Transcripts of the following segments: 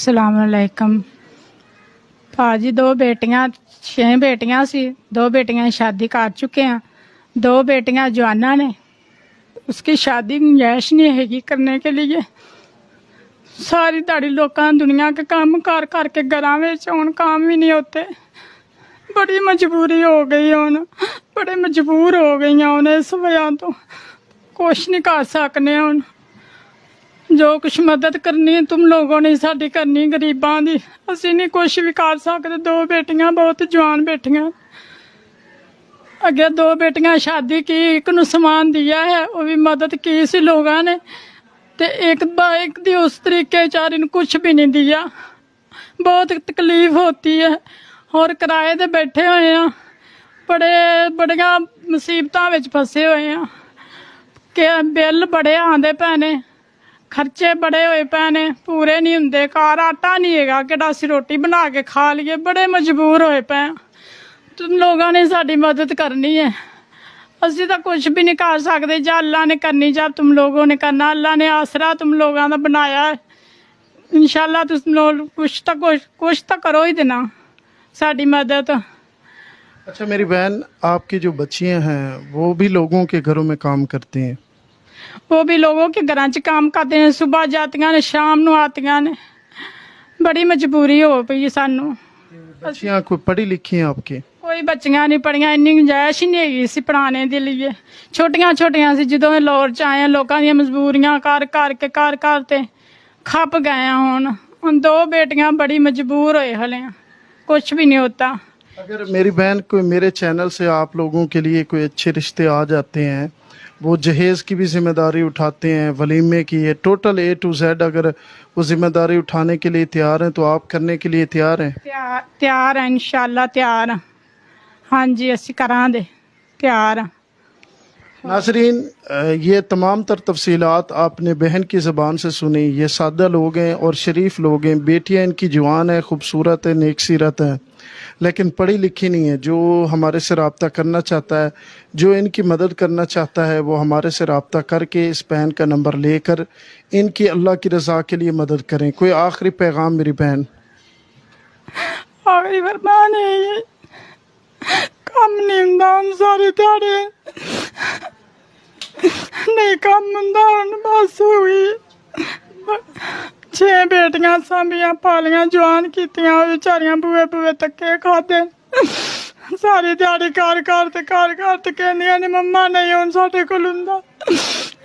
ਸਲਾਮ ਅਲੈਕਮ ਭਾਜੀ। 2 ਬੇਟੀਆਂ 6 ਬੇਟੀਆਂ ਸੀ। 2 बेटियां शादी कर चुके हैं, 2 बेटियां जवाना ने। उसकी शादी गुंजाइश नहीं हैगी करने के लिए। सारी दाड़ी लोग दुनिया के काम कर करके घरों में काम भी नहीं होते। बड़ी मजबूरी हो गई हुन, बड़े मजबूर हो गई हुन। इस वजह तो कुछ नहीं कर सकने हुन। जो कुछ मदद करनी तुम लोगों ने साडी करनी गरीबां दी। असी नहीं कुछ भी कर सकते। 2 बेटियां बहुत जवान बेटियां। अगे 2 बेटियां शादी की, एक नू समान दिया है, वो भी मदद की सी लोगों ने, ते एक दी उस तरीके चारी ने कुछ भी नहीं दिया। बहुत तकलीफ होती है और किराए ते बैठे हुए हैं, बड़िया मुसीबतां विच फसे हुए हैं कि बिल बड़े आंदे पे ने, खर्चे बड़े होए पे ने, पूरे नहीं हुंदे। घर आटा नहीं हैगा कि असीं रोटी बना के खा लीए। बड़े मजबूर होए पे। तुम लोगों ने साडी मदद करनी है। असीं तो कुछ भी नहीं कर सकते। जा अल्लाह ने करनी, जा तुम लोगों ने करना। अल्लाह ने आसरा तुम लोगों का बनाया है। इंशाल्लाह तुम लोग कुछ तो करो ही देना साडी मदद। अच्छा मेरी बहन, आपकी जो बच्चियां हैं वो भी लोगों के घरों में काम करती हैं? वो भी लोगों के घर च काम करते हैं। सुबह जाती ने, शाम नू आती ने। बड़ी मजबूरी हो पई सानू। बच्चियां कोई पढ़ी लिखी हैं आपकी? कोई बच्चियां नहीं पढ़ियां, इन्नी गुंजाइश ही नहीं हैगी सी पढ़ाने के लिए। छोटियां छोटियां सी। जदों लाहौर च आए लोगों दी मजबूरियां कर ते खप गए हुन 2 बेटियां बड़ी मजबूर होए हले। कुछ भी नहीं होता। अगर मेरी बहन कोई मेरे चैनल से आप लोगों के लिए कोई अच्छे रिश्ते आ जाते हैं, वो जहेज़ की भी जिम्मेदारी उठाते हैं, वलीमे की है, टोटल A to Z, अगर वो जिम्मेदारी उठाने के लिए तैयार हैं तो आप करने के लिए तैयार हैं? तैयार है इंशाल्लाह, तैयार। हाँ जी, असी करांगे, तैयार। नाज़रीन, ये तमाम तर तफसीलात आपने बहन की ज़बान से सुनी। ये सादा लोग हैं और शरीफ लोग हैं। बेटियां इनकी जवान है, खूबसूरत है, नेक सीरत है, लेकिन पढ़ी लिखी नहीं है। जो हमारे से रब्ता करना चाहता है, जो इनकी मदद करना चाहता है, वो हमारे से रब्ता करके इस बहन का नंबर लेकर इनकी अल्लाह की रज़ा के लिए मदद करें। कोई आखिरी पैगाम मेरी बहन? आखिरी फरमान है ये, कम नहीं हुंदा सारे दिहाड़े नहीं कम हुंदा। बस हुई 6 बेटियां सामियां पालियां, जवान कीतियां, बेचारियां बुए धक्के खादे। सारी दिहाड़ी कर ते कहंदियां ने मम्मा नहीं हुण साडे कोल हुंदा,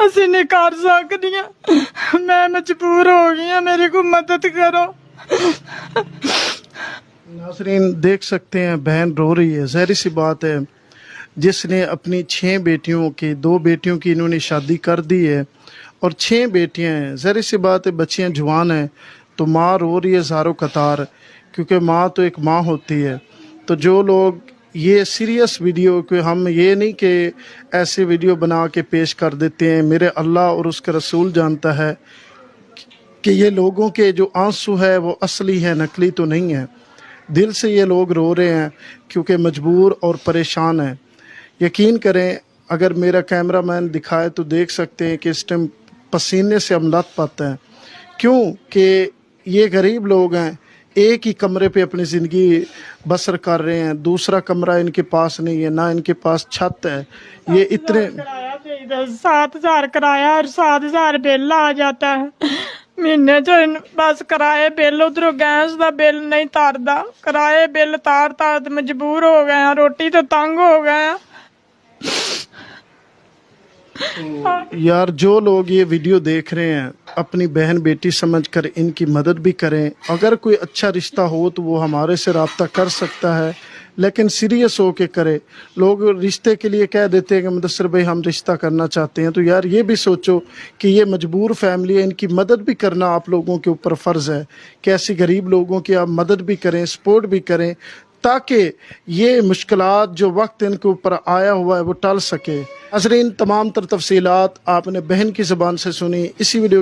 असीं नहीं कर सकदियां, मैं मजबूर हो गई हां, मेरी कोई मदद करो। नाज़रीन देख सकते हैं, बहन रो रही है। ज़ाहिर सी बात है, जिसने अपनी 6 बेटियों की, 2 बेटियों की इन्होंने शादी कर दी है और 6 बेटियां हैं। ज़ाहिर सी बात है, बच्चियां जवान हैं तो माँ रो रही है ज़ारो कतार, क्योंकि माँ तो एक माँ होती है। तो जो लोग ये सीरियस वीडियो, कि हम ये नहीं कि ऐसे वीडियो बना के पेश कर देते हैं, मेरे अल्लाह और उसके रसूल जानता है कि ये लोगों के जो आंसू है वो असली है, नकली तो नहीं है। दिल से ये लोग रो रहे हैं क्योंकि मजबूर और परेशान हैं। यकीन करें, अगर मेरा कैमरामैन दिखाए तो देख सकते हैं कि इस टाइम पसीने से हम लथपथ हैं। क्यों कि ये गरीब लोग हैं, एक ही कमरे पे अपनी ज़िंदगी बसर कर रहे हैं। दूसरा कमरा इनके पास नहीं है, ना इनके पास छत है। ये इतने 7,000 किराया और 7,000 बिल आ जाता है महीने च। बस किराए बिल, उधरों गैस का बिल नहीं तारदा, किराए बिल तार मजबूर हो गए हैं, रोटी तो तंग हो गए हैं। तो यार, जो लोग ये वीडियो देख रहे हैं, अपनी बहन बेटी समझकर इनकी मदद भी करें। अगर कोई अच्छा रिश्ता हो तो वो हमारे से रब्ता कर सकता है, लेकिन सीरियस हो के करे। लोग रिश्ते के लिए कह देते हैं कि मुदस्सिर भाई हम रिश्ता करना चाहते हैं, तो यार ये भी सोचो कि ये मजबूर फैमिली है, इनकी मदद भी करना आप लोगों के ऊपर फ़र्ज़ है कि ऐसी गरीब लोगों की आप मदद भी करें, सपोर्ट भी करें, ताकि ये मुश्किलात जो वक्त इनके ऊपर आया हुआ है वो टल सके। नाज़रीन, तमाम तर तफसीलात आपने बहन की ज़बान से सुनी। इसी वीडियो